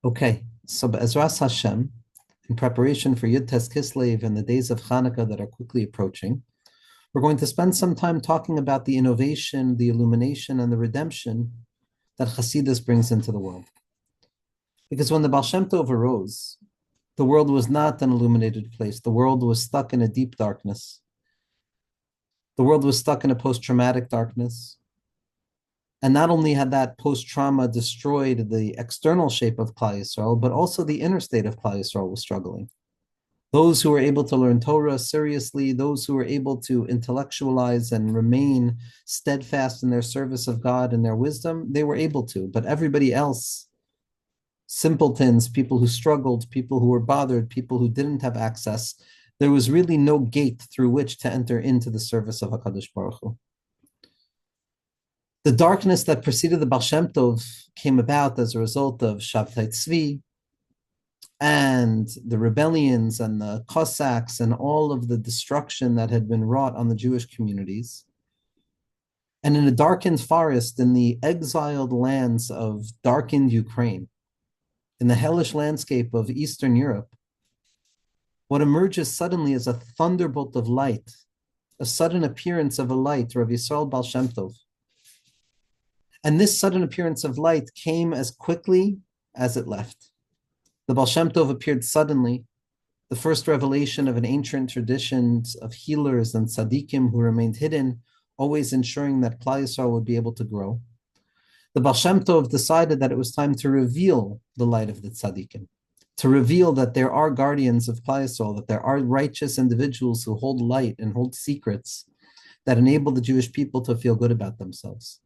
Okay, so Be'ezras Hashem, in preparation for Yud Tes Kislev and the days of Chanukah that are quickly approaching, we're going to spend some time talking about the innovation, the illumination, and the redemption that Hasidus brings into the world. Because when the Baal Shem Tov arose, the world was not an illuminated place. The world was stuck in a deep darkness. The world was stuck in a post-traumatic darkness. And not only had that post-trauma destroyed the external shape of Klal Yisrael, but also the inner state of Klal Yisrael was struggling. Those who were able to learn Torah seriously, those who were able to intellectualize and remain steadfast in their service of God and their wisdom, they were able to. But everybody else, simpletons, people who struggled, people who were bothered, people who didn't have access, there was really no gate through which to enter into the service of HaKadosh Baruch Hu. The darkness that preceded the Baal Shem Tov came about as a result of Shabtai Tzvi and the rebellions and the Cossacks and all of the destruction that had been wrought on the Jewish communities. And in a darkened forest in the exiled lands of darkened Ukraine, in the hellish landscape of Eastern Europe, what emerges suddenly is a thunderbolt of light, a sudden appearance of a light, Rav Yisrael Baal Shem Tov. And this sudden appearance of light came as quickly as it left. The Baal Shem Tov appeared suddenly, the first revelation of an ancient traditions of healers and tzaddikim who remained hidden, always ensuring that Klal Yisrael would be able to grow. The Baal Shem Tov decided that it was time to reveal the light of the tzaddikim, to reveal that there are guardians of Klal Yisrael, that there are righteous individuals who hold light and hold secrets that enable the Jewish people to feel good about themselves.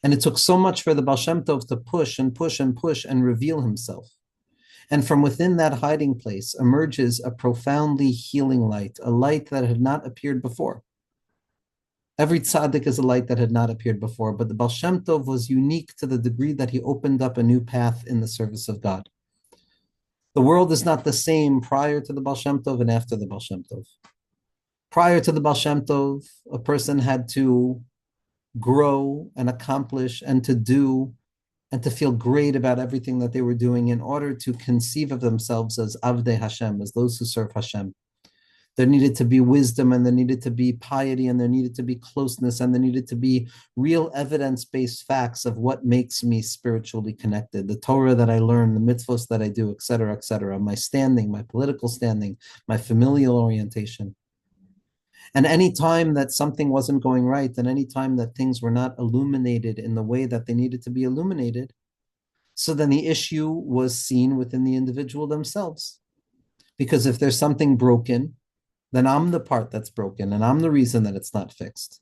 And it took so much for the Baal Shem Tov to push and push and push and reveal himself. And from within that hiding place emerges a profoundly healing light, a light that had not appeared before. Every tzaddik is a light that had not appeared before, but the Baal Shem Tov was unique to the degree that he opened up a new path in the service of God. The world is not the same prior to the Baal Shem Tov and after the Baal Shem Tov. Prior to the Baal Shem Tov, a person had to grow and accomplish and to do and to feel great about everything that they were doing in order to conceive of themselves as Avdei Hashem, as those who serve Hashem. There needed to be wisdom and there needed to be piety and there needed to be closeness and there needed to be real evidence-based facts of what makes me spiritually connected, the Torah that I learn, the mitzvos that I do, et cetera, my standing, my political standing, my familial orientation. And any time that something wasn't going right, and any time that things were not illuminated in the way that they needed to be illuminated, so then the issue was seen within the individual themselves. Because if there's something broken, then I'm the part that's broken, and I'm the reason that it's not fixed.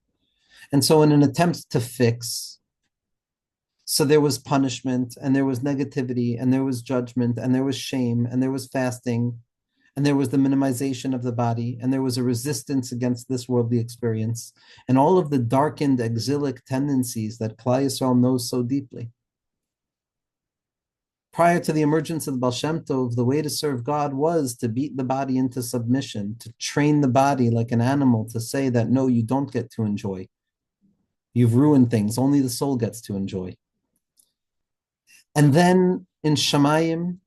And so in an attempt to fix, so there was punishment, and there was negativity, and there was judgment, and there was shame, and there was fasting, and there was the minimization of the body, and there was a resistance against this worldly experience, and all of the darkened exilic tendencies that Klal Yisrael knows so deeply. Prior to the emergence of the Baal Shem Tov, the way to serve God was to beat the body into submission, to train the body like an animal, to say that, no, you don't get to enjoy. You've ruined things, only the soul gets to enjoy. And then in Shamayim,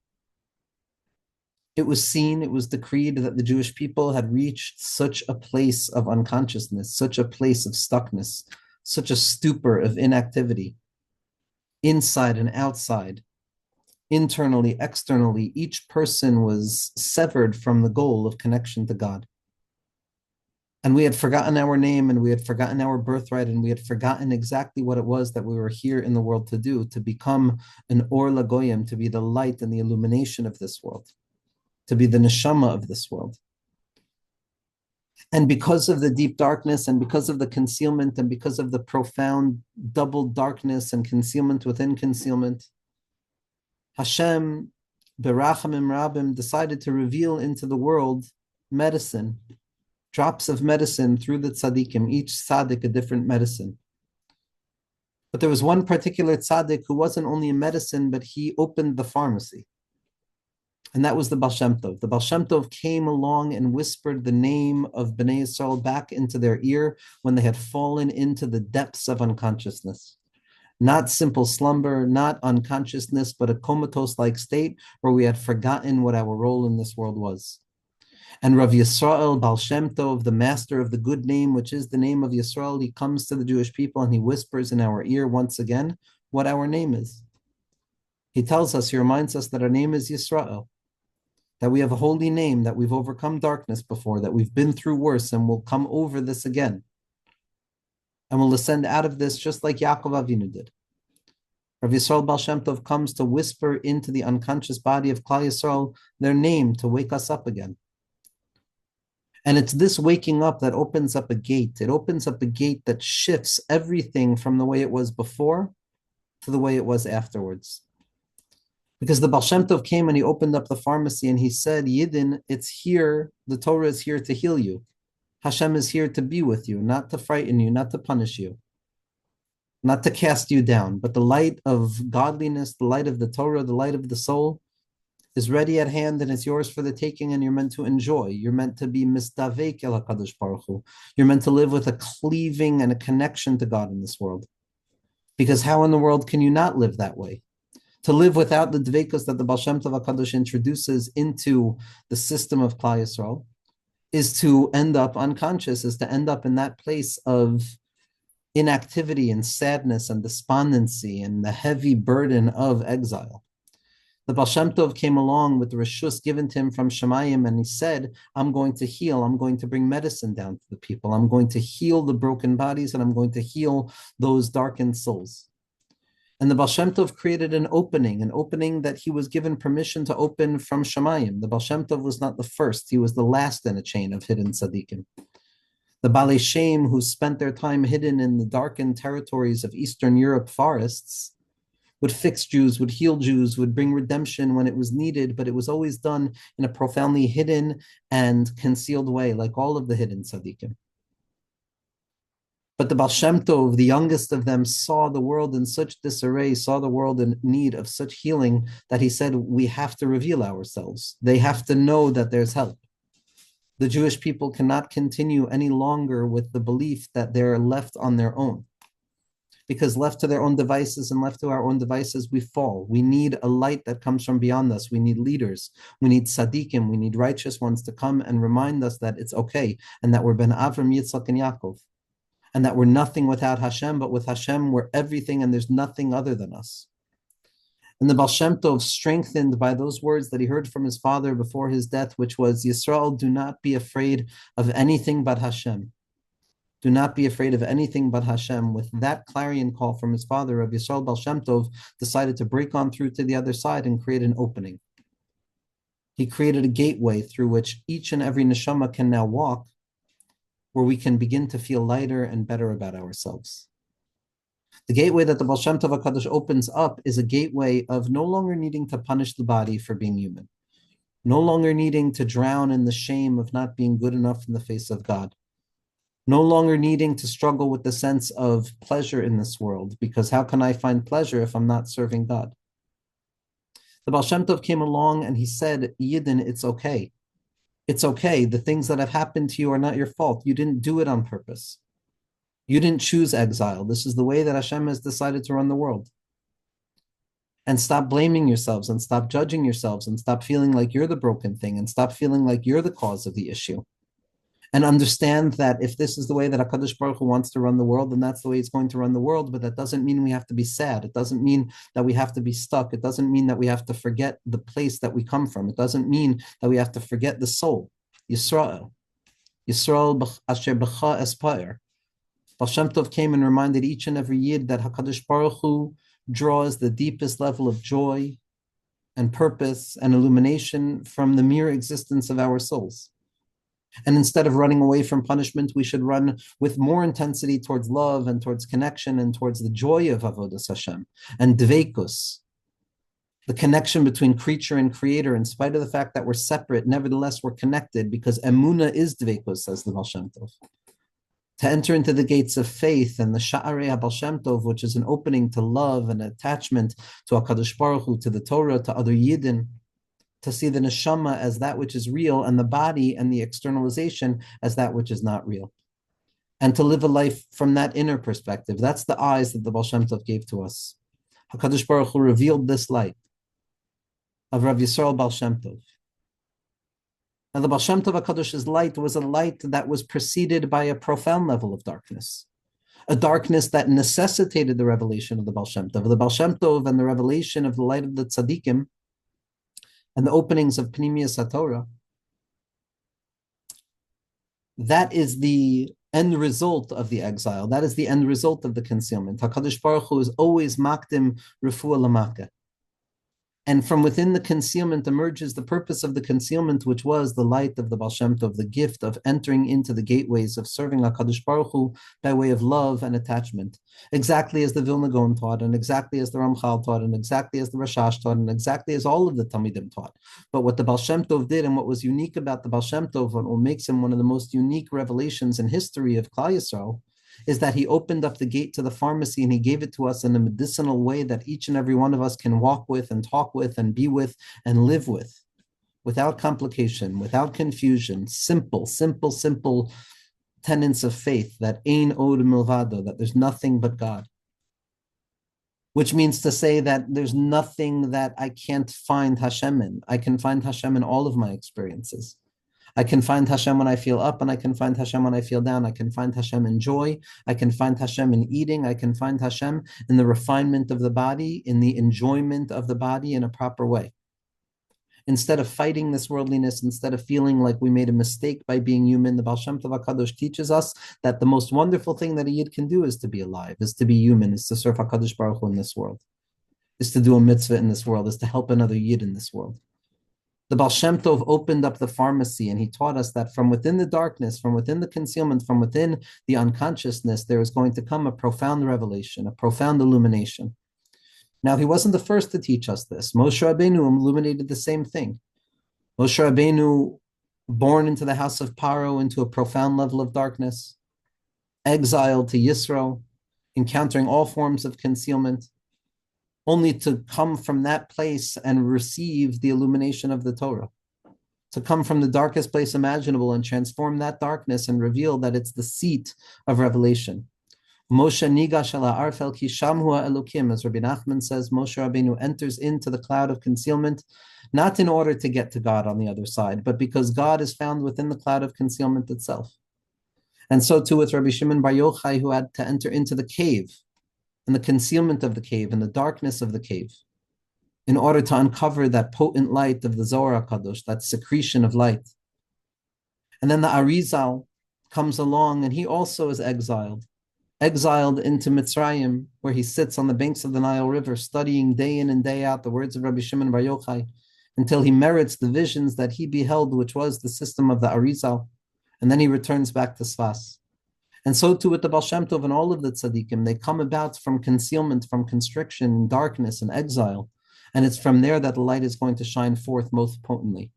it was seen, it was decreed that the Jewish people had reached such a place of unconsciousness, such a place of stuckness, such a stupor of inactivity, inside and outside, internally, externally. Each person was severed from the goal of connection to God. And we had forgotten our name, and we had forgotten our birthright, and we had forgotten exactly what it was that we were here in the world to do, to become an Or Lagoyim, to be the light and the illumination of this world, to be the neshama of this world. And because of the deep darkness and because of the concealment and because of the profound double darkness and concealment within concealment, Hashem, Berachamim Rabim, decided to reveal into the world medicine, drops of medicine through the tzaddikim, each tzaddik a different medicine. But there was one particular tzaddik who wasn't only a medicine, but he opened the pharmacy. And that was the Baal Shem Tov. The Baal Shem Tov came along and whispered the name of Bnei Yisrael back into their ear when they had fallen into the depths of unconsciousness. Not simple slumber, not unconsciousness, but a comatose-like state where we had forgotten what our role in this world was. And Rav Yisrael Baal Shem Tov, the master of the good name, which is the name of Yisrael, he comes to the Jewish people and he whispers in our ear once again what our name is. He tells us, he reminds us that our name is Yisrael, that we have a holy name, that we've overcome darkness before, that we've been through worse and will come over this again. And will ascend out of this just like Yaakov Avinu did. Rav Yisrael Baal Shem Tov comes to whisper into the unconscious body of Klal Yisrael their name to wake us up again. And it's this waking up that opens up a gate. It opens up a gate that shifts everything from the way it was before to the way it was afterwards. Because the Baal Shem Tov came and he opened up the pharmacy and he said, Yidden, it's here, the Torah is here to heal you. Hashem is here to be with you, not to frighten you, not to punish you, not to cast you down. But the light of godliness, the light of the Torah, the light of the soul is ready at hand and it's yours for the taking, and you're meant to enjoy. You're meant to be misdavek el HaKadosh Baruch Hu. You're meant to live with a cleaving and a connection to God in this world. Because how in the world can you not live that way? To live without the dveikus that the Baal Shem Tov HaKadosh introduces into the system of Klal Yisrael is to end up unconscious, is to end up in that place of inactivity and sadness and despondency and the heavy burden of exile. The Baal Shem Tov came along with the reshus given to him from Shemayim, and he said, I'm going to heal, I'm going to bring medicine down to the people, I'm going to heal the broken bodies, and I'm going to heal those darkened souls. And the Baal Shem Tov created an opening that he was given permission to open from Shemayim. The Baal Shem Tov was not the first, he was the last in a chain of hidden tzaddikim. The Baal Shem, who spent their time hidden in the darkened territories of Eastern Europe forests, would fix Jews, would heal Jews, would bring redemption when it was needed, but it was always done in a profoundly hidden and concealed way, like all of the hidden tzaddikim. But the Baal Shem Tov, the youngest of them, saw the world in such disarray, saw the world in need of such healing, that he said, we have to reveal ourselves. They have to know that there's help. The Jewish people cannot continue any longer with the belief that they're left on their own. Because left to their own devices and left to our own devices, we fall. We need a light that comes from beyond us. We need leaders. We need tzaddikim. We need righteous ones to come and remind us that it's okay, and that we're Ben Avram, Yitzchak, and Yaakov. And that we're nothing without Hashem, but with Hashem we're everything, and there's nothing other than us. And the Baal Shem Tov, strengthened by those words that he heard from his father before his death, which was, Yisrael, do not be afraid of anything but Hashem. Do not be afraid of anything but Hashem. With that clarion call from his father, Rav Yisrael Baal Shem Tov decided to break on through to the other side and create an opening. He created a gateway through which each and every neshama can now walk, where we can begin to feel lighter and better about ourselves. The gateway that the Baal Shem Tov HaKadosh opens up is a gateway of no longer needing to punish the body for being human, no longer needing to drown in the shame of not being good enough in the face of God, no longer needing to struggle with the sense of pleasure in this world, because how can I find pleasure if I'm not serving God? The Baal Shem Tov came along and he said, Yidden, it's okay. It's okay. The things that have happened to you are not your fault. You didn't do it on purpose. You didn't choose exile. This is the way that Hashem has decided to run the world. And stop blaming yourselves, and stop judging yourselves, and stop feeling like you're the broken thing, and stop feeling like you're the cause of the issue. And understand that if this is the way that HaKadosh Baruch Hu wants to run the world, then that's the way it's going to run the world. But that doesn't mean we have to be sad. It doesn't mean that we have to be stuck. It doesn't mean that we have to forget the place that we come from. It doesn't mean that we have to forget the soul. Yisrael. Yisrael asher b'cha aspire. Baal Shem Tov came and reminded each and every Yid that HaKadosh Baruch Hu draws the deepest level of joy and purpose and illumination from the mere existence of our souls. And instead of running away from punishment, we should run with more intensity towards love and towards connection and towards the joy of Avodas Hashem and Dveikus, the connection between creature and creator. In spite of the fact that we're separate, nevertheless we're connected, because Emunah is Dveikus, says the Baal Shem Tov. To enter into the gates of faith and the Sha'arei HaBaal Shem Tov, which is an opening to love and attachment to HaKadosh Baruch Hu, to the Torah, to other Yidden, to see the neshama as that which is real, and the body and the externalization as that which is not real. and to live a life from that inner perspective. That's the eyes that the Baal Shem Tov gave to us. HaKadosh Baruch Hu revealed this light of Rav Yisrael Baal Shem Tov. Now, the Baal Shem Tov HaKadosh's light was a light that was preceded by a profound level of darkness, a darkness that necessitated the revelation of the Baal Shem Tov. The Baal Shem Tov and the revelation of the light of the tzaddikim and the openings of Pnimiyas HaTorah, that is the end result of the exile. That is the end result of the concealment. HaKadosh Baruch Hu is always makdim refuah l'makeh. And from within the concealment emerges the purpose of the concealment, which was the light of the Baal Shem Tov, the gift of entering into the gateways of serving HaKadosh Baruch Hu by way of love and attachment. Exactly as the Vilna Gaon taught, and exactly as the Ramchal taught, and exactly as the Rashash taught, and exactly as all of the Talmidim taught. But what the Baal Shem Tov did, and what was unique about the Baal Shem Tov, and what makes him one of the most unique revelations in history of Klal Yisrael, is that he opened up the gate to the pharmacy and he gave it to us in a medicinal way that each and every one of us can walk with and talk with and be with and live with, without complication, without confusion, simple tenets of faith, that ein od milvado, that there's nothing but God. Which means to say that there's nothing that I can't find Hashem in. I can find Hashem in all of my experiences. I can find Hashem when I feel up, and I can find Hashem when I feel down. I can find Hashem in joy. I can find Hashem in eating. I can find Hashem in the refinement of the body, in the enjoyment of the body in a proper way. Instead of fighting this worldliness, instead of feeling like we made a mistake by being human, the Baal Shem Tov HaKadosh teaches us that the most wonderful thing that a Yid can do is to be alive, is to be human, is to serve HaKadosh Baruch Hu in this world, is to do a mitzvah in this world, is to help another Yid in this world. The Baal Shem Tov opened up the pharmacy and he taught us that from within the darkness, from within the concealment, from within the unconsciousness, there is going to come a profound revelation, a profound illumination. Now, he wasn't the first to teach us this. Moshe Rabbeinu illuminated the same thing. Moshe Rabbeinu, born into the house of Paro, into a profound level of darkness, exiled to Yisro, encountering all forms of concealment, only to come from that place and receive the illumination of the Torah, to come from the darkest place imaginable and transform that darkness and reveal that it's the seat of revelation. Moshe nigash ala arfel ki sham hua elokim, as Rabbi Nachman says, Moshe Rabbeinu enters into the cloud of concealment, not in order to get to God on the other side, but because God is found within the cloud of concealment itself. And so too with Rabbi Shimon Bar Yochai, who had to enter into the cave, in the concealment of the cave, in the darkness of the cave, in order to uncover that potent light of the Zohar HaKadosh, that secretion of light. And then the Arizal comes along and he also is exiled into Mitzrayim, where he sits on the banks of the Nile River, studying day in and day out the words of Rabbi Shimon Bar Yochai, until he merits the visions that he beheld, which was the system of the Arizal. And then he returns back to Sfas. And so too with the Baal Shem Tov and all of the tzaddikim, they come about from concealment, from constriction, darkness, and exile. And it's from there that the light is going to shine forth most potently.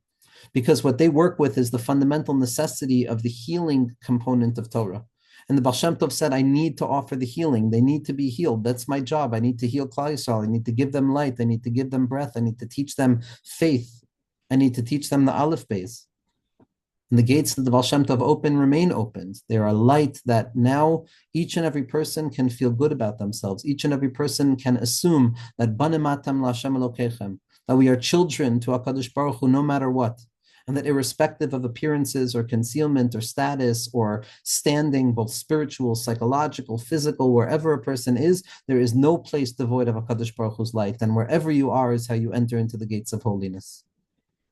Because what they work with is the fundamental necessity of the healing component of Torah. And the Baal Shem Tov said, I need to offer the healing. They need to be healed. That's my job. I need to heal Klal Yisrael. I need to give them light. I need to give them breath. I need to teach them faith. I need to teach them the Aleph Beis. And the gates that the Baal Shem Tov open remain opened. They are a light that now each and every person can feel good about themselves. Each and every person can assume that Banematam LaHashem Elokechem, that we are children to HaKadosh Baruch Hu no matter what. And that irrespective of appearances or concealment or status or standing, both spiritual, psychological, physical, wherever a person is, there is no place devoid of HaKadosh Baruch Hu's light. And wherever you are is how you enter into the gates of holiness.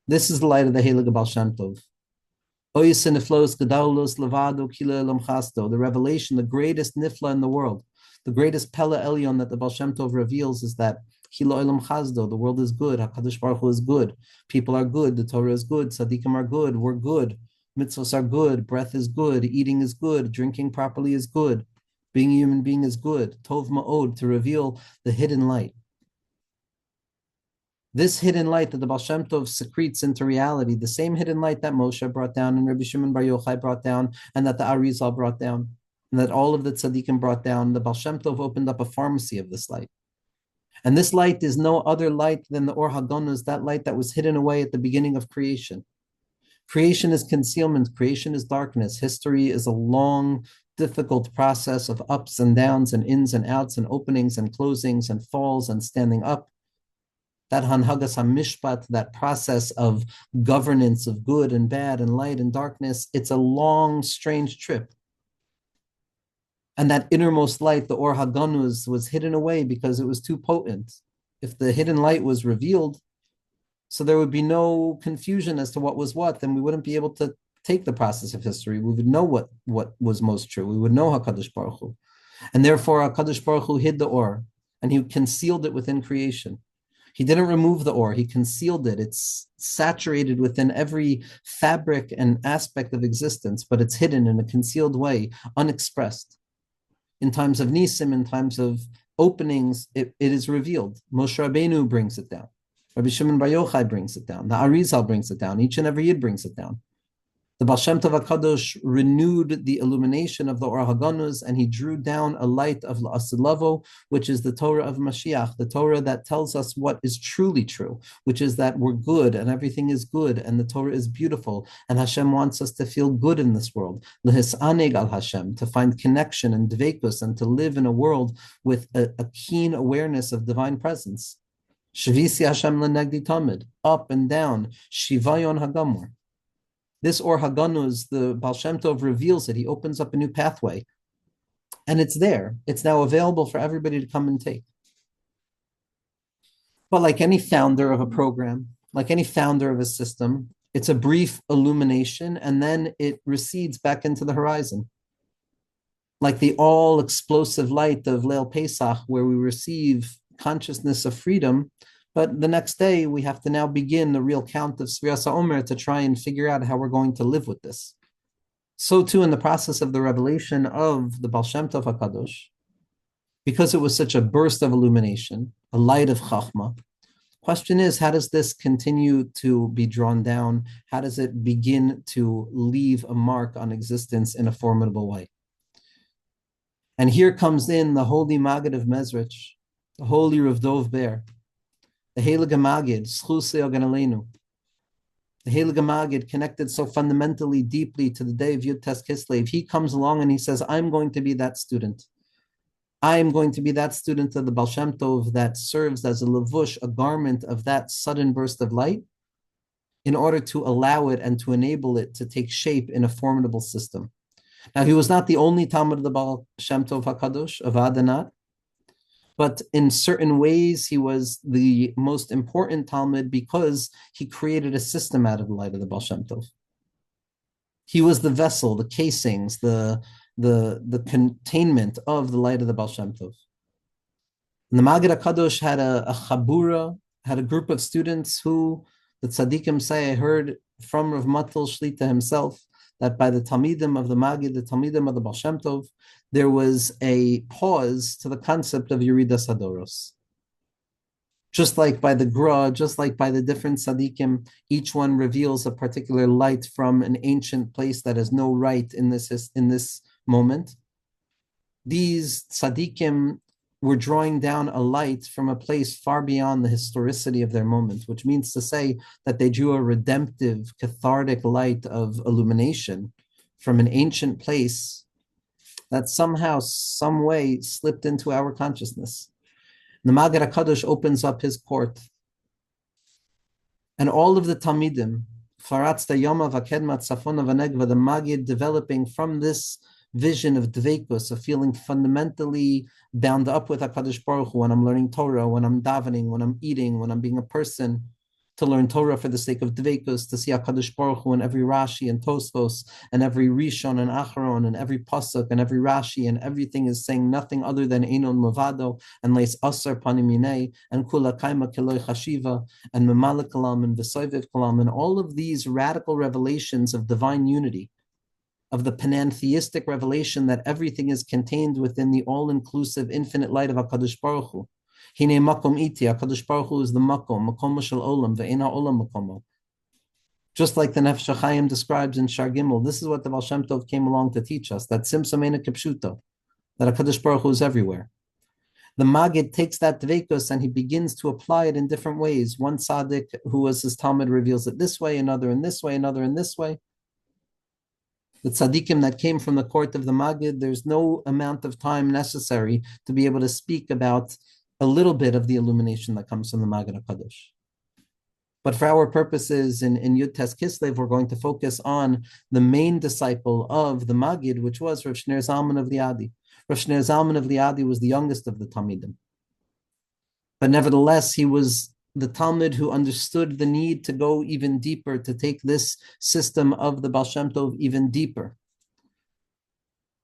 This is the light of the Heilige Baal Shem Tov. The revelation, the greatest nifla in the world, the greatest Pella Elyon that the Baal Shem Tov reveals is that the world is good, HaKadosh Baruch Hu is good, people are good, the Torah is good, tzaddikim are good, we're good, mitzvahs are good, breath is good, eating is good, drinking properly is good, being a human being is good, tov ma'od, to reveal the hidden light. This hidden light that the Baal Shem Tov secretes into reality, the same hidden light that Moshe brought down and Rabbi Shimon Bar Yochai brought down and that the Arizal brought down and that all of the tzaddikim brought down, the Baal Shem Tov opened up a pharmacy of this light. And this light is no other light than the Or HaGanuz, that light that was hidden away at the beginning of creation. Creation is concealment, creation is darkness. History is a long, difficult process of ups and downs and ins and outs and openings and closings and falls and standing up. That hanhagas hamishpat, that process of governance of good and bad and light and darkness, it's a long, strange trip. And that innermost light, the Or Haganuz, was hidden away because it was too potent. If the hidden light was revealed, so there would be no confusion as to what was what, then we wouldn't be able to take the process of history. We would know what was most true. We would know HaKadosh Baruch Hu. And therefore, HaKadosh Baruch Hu hid the Or, and he concealed it within creation. He didn't remove the Or, he concealed it. It's saturated within every fabric and aspect of existence, but it's hidden in a concealed way, unexpressed. In times of Nisim, in times of openings, it is revealed. Moshe Rabbeinu brings it down. Rabbi Shimon Bar Yochai brings it down. The Arizal brings it down. Each and every Yid brings it down. The Baal Shem Tov HaKadosh renewed the illumination of the Or HaGanuz, and he drew down a light of La'asilavo, which is the Torah of Mashiach, the Torah that tells us what is truly true, which is that we're good and everything is good and the Torah is beautiful, and Hashem wants us to feel good in this world. L'hisaneg al Hashem, to find connection and dveikus, and to live in a world with a keen awareness of divine presence. Shavisi Hashem lenegdi tamid, up and down, shivayon hagamor. This Or Haganuz, the Baal Shem Tov reveals it. He opens up a new pathway. And it's there. It's now available for everybody to come and take. But like any founder of a program, like any founder of a system, it's a brief illumination and then it recedes back into the horizon. Like the all-explosive light of Leil Pesach, where we receive consciousness of freedom, but the next day, we have to now begin the real count of Sfiras HaOmer to try and figure out how we're going to live with this. So too in the process of the revelation of the Baal Shem Tov HaKadosh, because it was such a burst of illumination, a light of Chachma, question is, how does this continue to be drawn down? How does it begin to leave a mark on existence in a formidable way? And here comes in the holy Maggid of Mezrich, the holy Rav Dov Ber, the Heilige Maggid, Schusei Ogan Aleinu. The Heilige Maggid, connected so fundamentally deeply to the day of Yud Tes Kislev, he comes along and he says, I'm going to be that student. I am going to be that student of the Baal Shem Tov that serves as a levush, a garment of that sudden burst of light, in order to allow it and to enable it to take shape in a formidable system. Now, he was not the only Talmud of the Baal Shem Tov HaKadosh, of Adanat, but in certain ways, he was the most important Talmud because he created a system out of the light of the Baal Shem Tov. He was the vessel, the casings, the containment of the light of the Baal Shem Tov. And the Maggid HaKadosh had a chabura, had a group of students who, the tzaddikim say, I heard from Rav Matal Shlita himself, that by the Talmidim of the Maggid, the Talmidim of the Baal Shem Tov, there was a pause to the concept of Yeridas Hadoros. Just like by the Gra, just like by the different tzaddikim, each one reveals a particular light from an ancient place that has no right in this moment. These tzaddikim were drawing down a light from a place far beyond the historicity of their moment, which means to say that they drew a redemptive, cathartic light of illumination from an ancient place that somehow, some way slipped into our consciousness. The Maggid HaKadosh opens up his court, and all of the Talmidim, Faratz Yoma Vakedmat Safona Vanegva, the Maggid developing from this vision of dveikus, of feeling fundamentally bound up with HaKadosh Baruch Hu when I'm learning Torah, when I'm davening, when I'm eating, when I'm being a person, to learn Torah for the sake of dveikus, to see HaKadosh Baruch Hu in every Rashi and Tosfos, and every Rishon and Acharon, and every Pasuk, and every Rashi, and everything is saying nothing other than Einon Movado, and Leis Asar Panimine, and Kula Kaima Kiloi Chashiva, and Memala Kalam, and Vesoiviv Kalam, and all of these radical revelations of divine unity, of the panentheistic revelation that everything is contained within the all-inclusive infinite light of HaKadosh Baruch Hu. Hine makom iti, HaKadosh Baruch Hu is the makom shel olam, ve'ena olam makomo. Just like the Nefesh HaChaim describes in Shar Gimel, this is what the Baal Shem Tov came along to teach us, that simsam eina kipshuto, that HaKadosh Baruch Hu is everywhere. The Maggid takes that dveikus and he begins to apply it in different ways. One tzaddik who was his Talmud reveals it this way, another in this way, another in this way. The tzaddikim that came from the court of the Maggid, there's no amount of time necessary to be able to speak about a little bit of the illumination that comes from the Maggid HaKadosh. But for our purposes in Yud Tes Kislev, we're going to focus on the main disciple of the Maggid, which was Rav Shneur Zalman of Liadi. Rav Shneur Zalman of Liadi was the youngest of the Talmidim. But nevertheless, he was the Talmud who understood the need to go even deeper, to take this system of the Baal Shem Tov even deeper,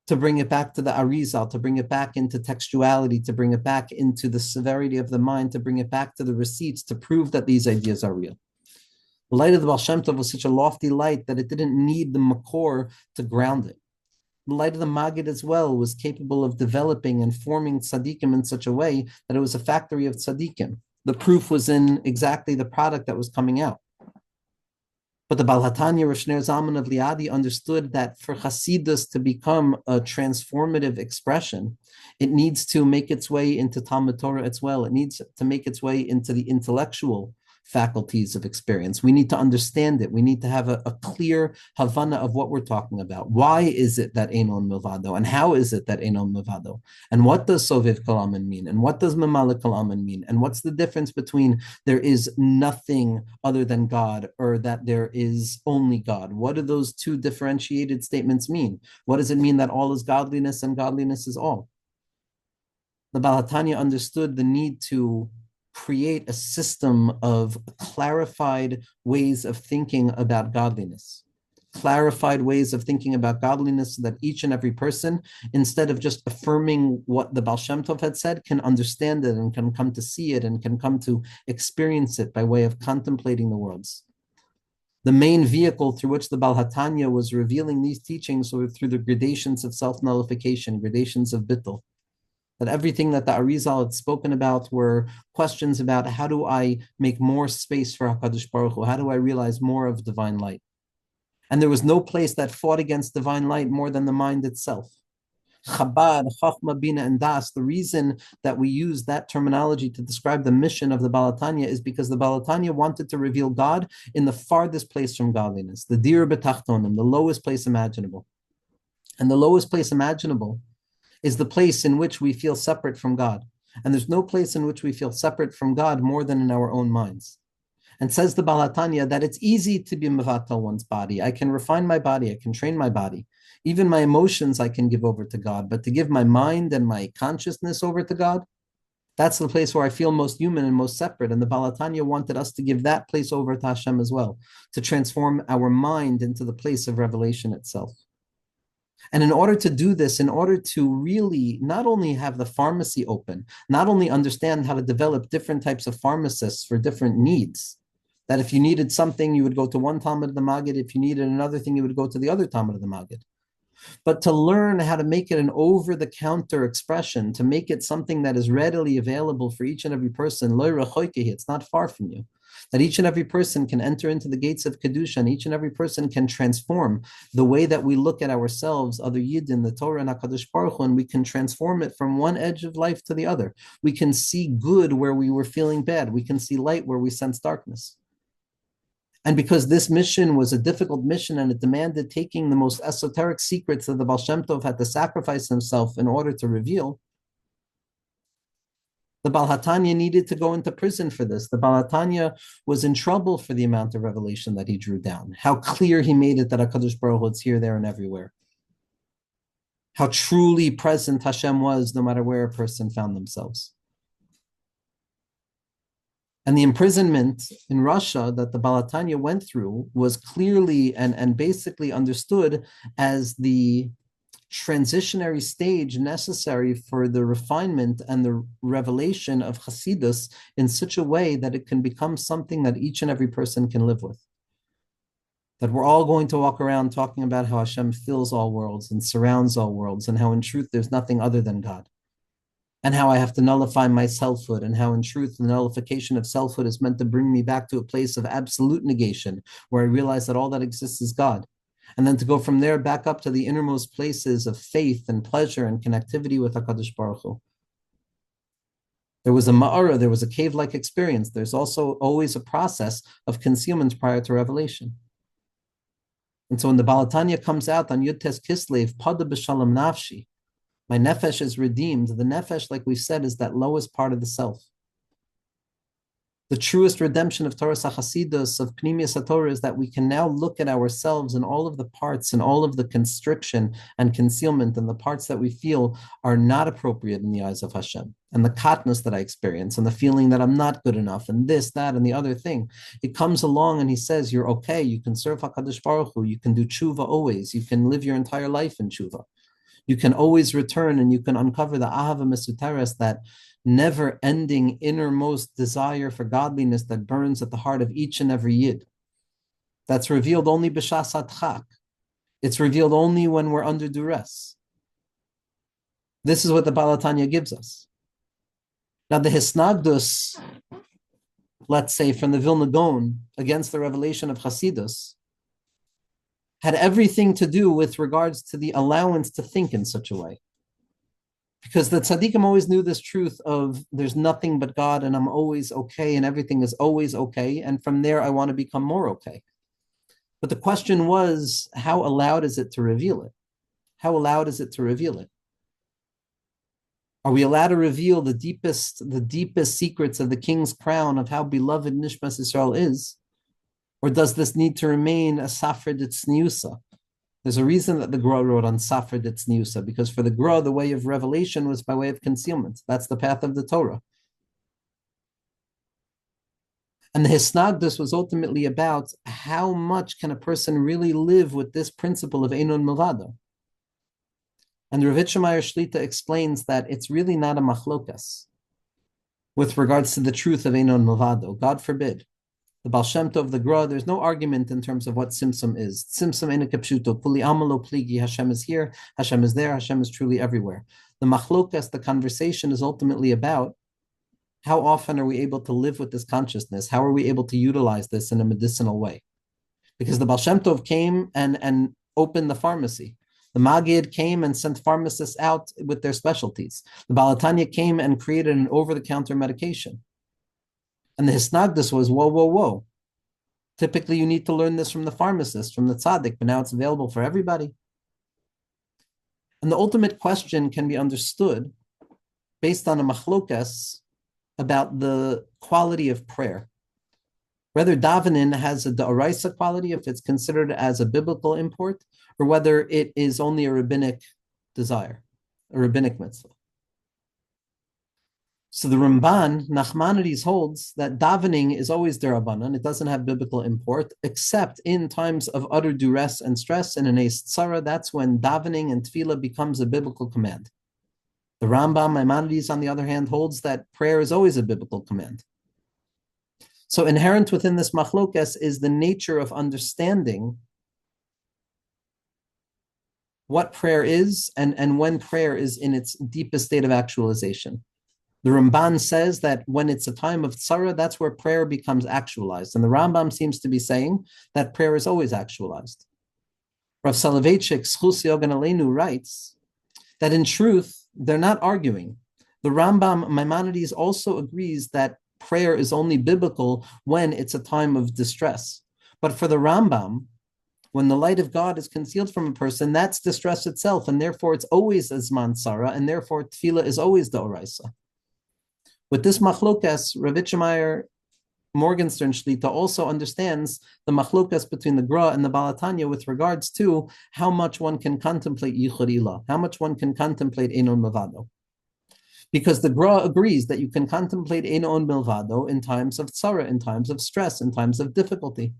to bring it back to the Arizal, to bring it back into textuality, to bring it back into the severity of the mind, to bring it back to the receipts, to prove that these ideas are real. The light of the Baal Shem Tov was such a lofty light that it didn't need the Makor to ground it. The light of the Maggid as well was capable of developing and forming tzaddikim in such a way that it was a factory of tzaddikim. The proof was in exactly the product that was coming out. But the Baal HaTanya, Rav Shneur Zalman of Liadi, understood that for Hasidus to become a transformative expression, it needs to make its way into Talmud Torah as well. It needs to make its way into the intellectual faculties of experience. We need to understand it. We need to have a clear Havana of what we're talking about. Why is it that Einon Milvado? And how is it that Einon Milvado? And what does Soviv Kalaman mean? And what does Mamalik Kalaman mean? And what's the difference between there is nothing other than God or that there is only God? What do those two differentiated statements mean? What does it mean that all is godliness and godliness is all? The Baal HaTanya understood the need to create a system of clarified ways of thinking about godliness, clarified ways of thinking about godliness so that each and every person, instead of just affirming what the Baal Shem Tov had said, can understand it and can come to see it and can come to experience it by way of contemplating the worlds. The main vehicle through which the Baal HaTanya was revealing these teachings were through the gradations of self-nullification, gradations of bittul. That everything that the Arizal had spoken about were questions about how do I make more space for HaKadosh Baruch Hu? How do I realize more of divine light? And there was no place that fought against divine light more than the mind itself. Chabad, Chachma, Bina, and Das, the reason that we use that terminology to describe the mission of the Baal HaTanya is because the Baal HaTanya wanted to reveal God in the farthest place from godliness, the Dir B'Tachtonim, the lowest place imaginable. And the lowest place imaginable is the place in which we feel separate from God. And there's no place in which we feel separate from God more than in our own minds. And says the Baal HaTanya that it's easy to be mevatel one's body. I can refine my body, I can train my body. Even my emotions I can give over to God, but to give my mind and my consciousness over to God, that's the place where I feel most human and most separate. And the Baal HaTanya wanted us to give that place over to Hashem as well, to transform our mind into the place of revelation itself. And in order to do this, in order to really not only have the pharmacy open, not only understand how to develop different types of pharmacists for different needs, that if you needed something, you would go to one Talmud of the Maggid, if you needed another thing, you would go to the other Talmud of the Maggid. But to learn how to make it an over-the-counter expression, to make it something that is readily available for each and every person, it's not far from you. That each and every person can enter into the gates of Kedusha, and each and every person can transform the way that we look at ourselves, other Yidden, the Torah, and HaKadosh Baruch Hu, and we can transform it from one edge of life to the other. We can see good where we were feeling bad. We can see light where we sense darkness. And because this mission was a difficult mission and it demanded taking the most esoteric secrets that the Baal Shem Tov had to sacrifice himself in order to reveal, the Baal HaTanya needed to go into prison for this. The Baal HaTanya was in trouble for the amount of revelation that he drew down. How clear he made it that HaKadosh Baruch Hu is here, there, and everywhere. How truly present Hashem was no matter where a person found themselves. And the imprisonment in Russia that the Baal HaTanya went through was clearly and basically understood as the transitionary stage necessary for the refinement and the revelation of Hasidus in such a way that it can become something that each and every person can live with. That we're all going to walk around talking about how Hashem fills all worlds and surrounds all worlds, and how in truth there's nothing other than God. And how I have to nullify my selfhood, and how in truth the nullification of selfhood is meant to bring me back to a place of absolute negation, where I realize that all that exists is God. And then to go from there back up to the innermost places of faith and pleasure and connectivity with HaKadosh Baruch Hu. There was a ma'ara, there was a cave-like experience. There's also always a process of concealment prior to revelation. And so when the Balatanya comes out on Yud Tes Kislev, Pada b'shalom nafshi, my nefesh is redeemed. The nefesh, like we've said, is that lowest part of the self. The truest redemption of Torah Hasidus, of Pnimius HaTorah, is that we can now look at ourselves and all of the parts and all of the constriction and concealment and the parts that we feel are not appropriate in the eyes of Hashem, and the katnus that I experience and the feeling that I'm not good enough and this, that, and the other thing. It comes along and he says, you're okay, you can serve HaKadosh Baruch Hu, you can do tshuva always, you can live your entire life in tshuva. You can always return and you can uncover the ahava mesuteres, that never-ending innermost desire for godliness that burns at the heart of each and every yid. That's revealed only b'shas hadchak. It's revealed only when we're under duress. This is what the Balatanya gives us. Now the Hisnagdus, let's say from the Vilna Gaon against the revelation of Hasidus, had everything to do with regards to the allowance to think in such a way. Because the tzaddikim always knew this truth of there's nothing but God and I'm always okay and everything is always okay. And from there, I want to become more okay. But the question was, how allowed is it to reveal it? How allowed is it to reveal it? Are we allowed to reveal the deepest secrets of the king's crown of how beloved Nishmas Yisrael is? Or does this need to remain a Safra Ditzniusa? There's a reason that the Gra wrote on Safra Ditzniusa, because for the Gra, the way of revelation was by way of concealment. That's the path of the Torah. And the Hisnagdus was ultimately about how much can a person really live with this principle of Einon Milvado. And the Ravitch Meyer Shlita explains that it's really not a machlokas with regards to the truth of Einon Milvado. God forbid. The Baal Shem Tov, the Gra, there's no argument in terms of what Simsum is. Simsum ena kepshuto, kuli amalo pligi, Hashem is here, Hashem is there, Hashem is truly everywhere. The machlokas, the conversation, is ultimately about how often are we able to live with this consciousness? How are we able to utilize this in a medicinal way? Because the Baal Shem Tov came and opened the pharmacy. The Maggid came and sent pharmacists out with their specialties. The Balatanya came and created an over-the-counter medication. And the Hisnagdus was, whoa. Typically, you need to learn this from the pharmacist, from the tzaddik, but now it's available for everybody. And the ultimate question can be understood based on a machlokas about the quality of prayer. Whether davening has a da'oraisa quality, if it's considered as a biblical import, or whether it is only a rabbinic desire, a rabbinic mitzvah. So the Ramban, Nachmanides, holds that davening is always derabanan. It doesn't have biblical import, except in times of utter duress and stress in an eis tzara. That's when davening and tefillah becomes a biblical command. The Rambam, Maimonides, on the other hand, holds that prayer is always a biblical command. So inherent within this machlokas is the nature of understanding what prayer is and when prayer is in its deepest state of actualization. The Ramban says that when it's a time of tzara, that's where prayer becomes actualized. And the Rambam seems to be saying that prayer is always actualized. Rav Soloveitchik, Schus Yogan Aleinu, writes that in truth, they're not arguing. The Rambam, Maimonides, also agrees that prayer is only biblical when it's a time of distress. But for the Rambam, when the light of God is concealed from a person, that's distress itself, and therefore it's always a zman tzara, and therefore tefillah is always the oraisa. With this machlokas, Rav Itchemeyer Morgenstern Shlita also understands the machlokas between the Gra and the Balatanya with regards to how much one can contemplate Yichud Ilah, how much one can contemplate Einon Milvado. Because the Gra agrees that you can contemplate Einon Milvado in times of tzara, in times of stress, in times of difficulty.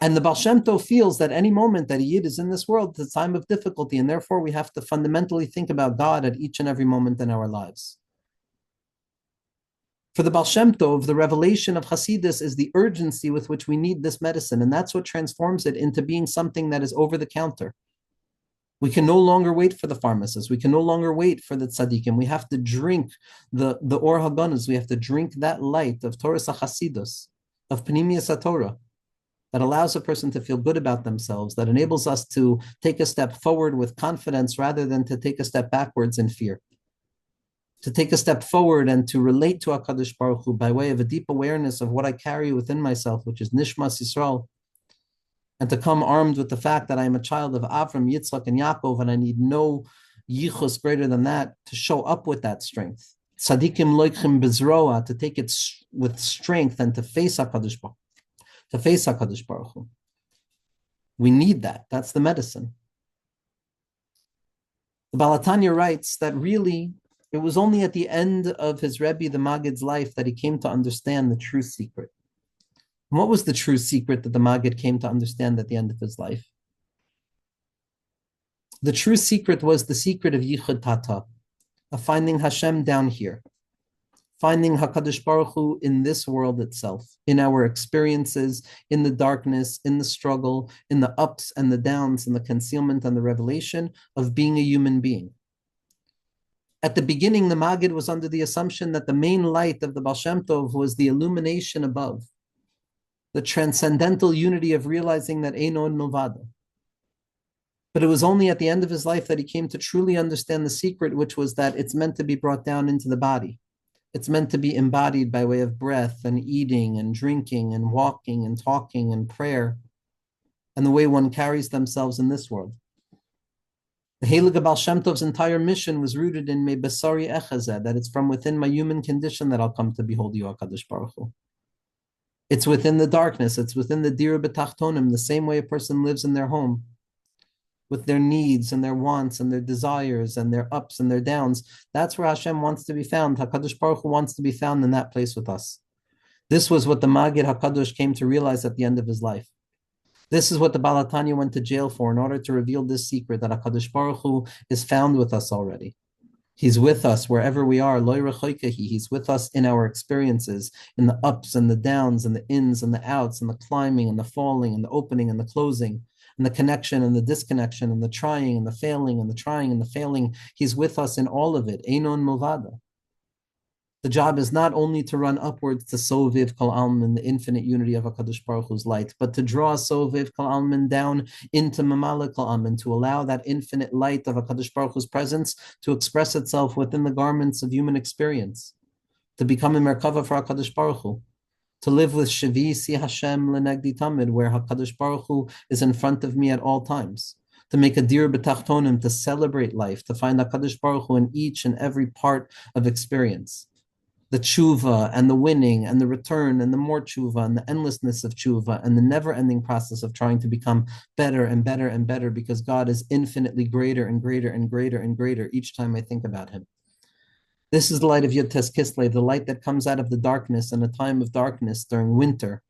And the Baal Shem Tov feels that any moment that a Yid is in this world, it's a time of difficulty, and therefore we have to fundamentally think about God at each and every moment in our lives. For the Baal Shem Tov, the revelation of Hasidus is the urgency with which we need this medicine, and that's what transforms it into being something that is over the counter. We can no longer wait for the pharmacist. We can no longer wait for the tzaddikim. We have to drink the Or Haganus. We have to drink that light of Torah Hasidus, of Pnimius HaTorah, that allows a person to feel good about themselves, that enables us to take a step forward with confidence rather than to take a step backwards in fear. to take a step forward and to relate to HaKadosh Baruch Hu by way of a deep awareness of what I carry within myself, which is Nishmas Yisrael, and to come armed with the fact that I am a child of Avram, Yitzchak, and Yaakov, and I need no yichus greater than that to show up with that strength. Tzadikim loichim bezroa, to take it with strength and to face HaKadosh Baruch Hu. We need that. That's the medicine. The Baal Tanya writes that really it was only at the end of his Rebbe, the Maggid's life, that he came to understand the true secret. And what was the true secret that the Maggid came to understand at the end of his life? The true secret was the secret of Yichud Tata, of finding Hashem down here, finding HaKadosh Baruch Hu in this world itself, in our experiences, in the darkness, in the struggle, in the ups and the downs, in the concealment and the revelation of being a human being. At the beginning, the Maggid was under the assumption that the main light of the Baal Shem Tov was the illumination above, the transcendental unity of realizing that Eino Milvado. But it was only at the end of his life that he came to truly understand the secret, which was that it's meant to be brought down into the body. It's meant to be embodied by way of breath and eating and drinking and walking and talking and prayer and the way one carries themselves in this world. The Heilige Baal Shem Tov's entire mission was rooted in Me Besari Echazeh, that it's from within my human condition that I'll come to behold you, HaKadosh Baruch Hu. It's within the darkness, it's within the Dira B'Tachtonim, the same way a person lives in their home, with their needs and their wants and their desires and their ups and their downs. That's where Hashem wants to be found. HaKadosh Baruch Hu wants to be found in that place with us. This was what the Maggid HaKadosh came to realize at the end of his life. This is what the Baal Tanya went to jail for, in order to reveal this secret that HaKadosh Baruch Hu is found with us already. He's with us wherever we are. Lo rechoikehi. He's with us in our experiences, in the ups and the downs and the ins and the outs and the climbing and the falling and the opening and the closing and the connection and the disconnection and the trying and the failing and the trying and the failing. He's with us in all of it. Einon Milvada. The job is not only to run upwards to Soviv Kol Almin, the infinite unity of HaKadosh Baruch Hu's light, but to draw Soviv Kol Almin down into Mamala Kol Almin, to allow that infinite light of HaKadosh Baruch Hu's presence to express itself within the garments of human experience, to become a Merkava for HaKadosh Baruch Hu, to live with Shavi Si Hashem Lenegdi Tamid, where HaKadosh Baruch Hu is in front of me at all times, to make a dir b'tachtonim, to celebrate life, to find HaKadosh Baruch Hu in each and every part of experience. The tshuva and the winning and the return and the more tshuva and the endlessness of tshuva and the never-ending process of trying to become better and better and better, because God is infinitely greater and greater and greater and greater each time I think about him. This is the light of Yud Tes Kislev, the light that comes out of the darkness in a time of darkness during winter,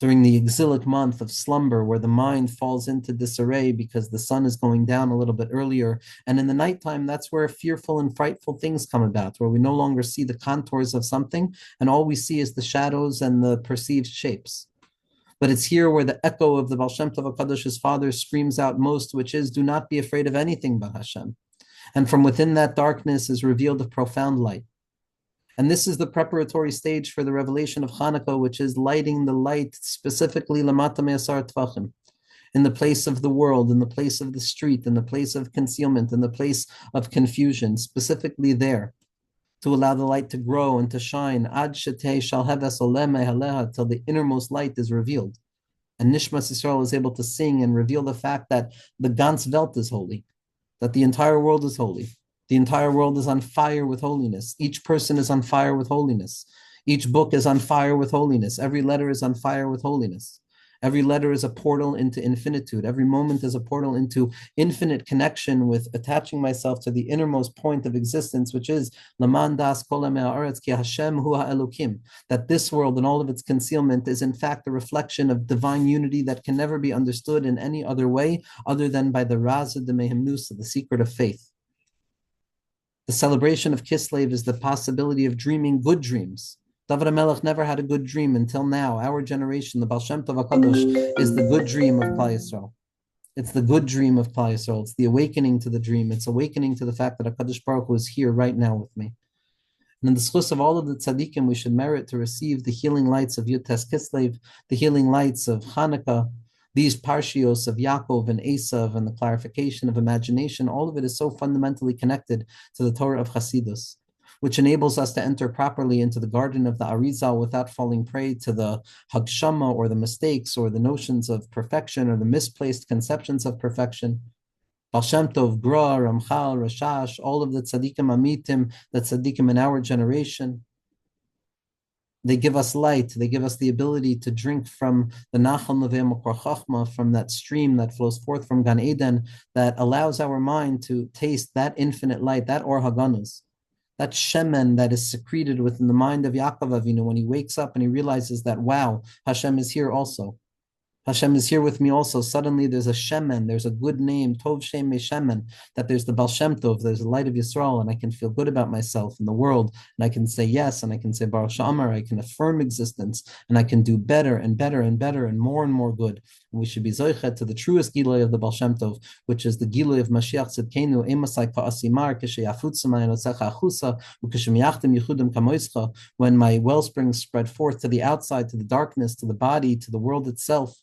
during the exilic month of slumber, where the mind falls into disarray because the sun is going down a little bit earlier. And in the nighttime, that's where fearful and frightful things come about, where we no longer see the contours of something, and all we see is the shadows and the perceived shapes. But it's here where the echo of the Baal Shem Tov HaKadosh's father screams out most, which is, do not be afraid of anything but Hashem. And from within that darkness is revealed a profound light. And this is the preparatory stage for the revelation of Chanukah, which is lighting the light specifically Lamata Me'asar Tvachim, in the place of the world, in the place of the street, in the place of concealment, in the place of confusion, specifically there, to allow the light to grow and to shine, Ad Shetei Shal Heves Oleh Me'aleha, till the innermost light is revealed. And Nishmas Yisrael is able to sing and reveal the fact that the Gans Welt is holy, that the entire world is holy. The entire world is on fire with holiness. Each person is on fire with holiness. Each book is on fire with holiness. Every letter is on fire with holiness. Every letter is a portal into infinitude. Every moment is a portal into infinite connection with attaching myself to the innermost point of existence, which is Laman das kol ha'aretz ki Hashem hu ha'elokim, that this world and all of its concealment is in fact a reflection of divine unity that can never be understood in any other way other than by the Raza de Mehemnusa, the secret of faith. The celebration of Kislev is the possibility of dreaming good dreams. David HaMelech never had a good dream until now. Our generation, the Baal Shem Tov HaKadosh, is the good dream of Klal Yisrael. It's the good dream of Klal Yisrael. It's the awakening to the dream. It's awakening to the fact that HaKadosh Baruch Hu is here right now with me. And in the schus of all of the tzaddikim, we should merit to receive the healing lights of Yud Tes Kislev, the healing lights of Chanukah, these parshios of Yaakov and Esav and the clarification of imagination. All of it is so fundamentally connected to the Torah of Chasidus. which enables us to enter properly into the garden of the Arizal without falling prey to the Hagshama or the mistakes or the notions of perfection or the misplaced conceptions of perfection. Baal Shem Tov, Gra, Ramchal, Rashash, all of the tzaddikim amitim, the tzaddikim in our generation, they give us light. They give us the ability to drink from the Nachal Neveh Makor Chachma, from that stream that flows forth from Gan Eden, that allows our mind to taste that infinite light, that Or Haganus, that shemen that is secreted within the mind of Yaakov Avinu when he wakes up and he realizes that, wow, Hashem is here also. Hashem is here with me also. Suddenly there's a shemen, there's a good name, Tov Shem Shemen, that there's the Baal Shem Tov, there's the light of Yisrael, and I can feel good about myself and the world, and I can say yes, and I can say Baruch She'amar, I can affirm existence, and I can do better and better and better and more good. And we should be zoichet to the truest Giloi of the Baal Shem Tov, which is the Giloi of Mashiach Tzidkenu, Emasai Ka'asimar, Kesheyafutsamai Notzecha Achusa, Ukeshemiyachtem Yechudim Kamoischa, when my wellspring spread forth to the outside, to the darkness, to the body, to the world itself,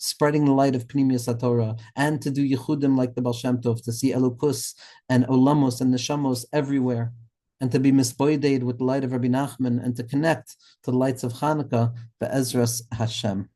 spreading the light of Pnimius HaTorah, and to do Yechudim like the Baal Shem Tov, to see Elokus and Olamos and Neshamos everywhere, and to be misboided with the light of Rabbi Nachman, and to connect to the lights of Chanukah, Be'ezras Hashem.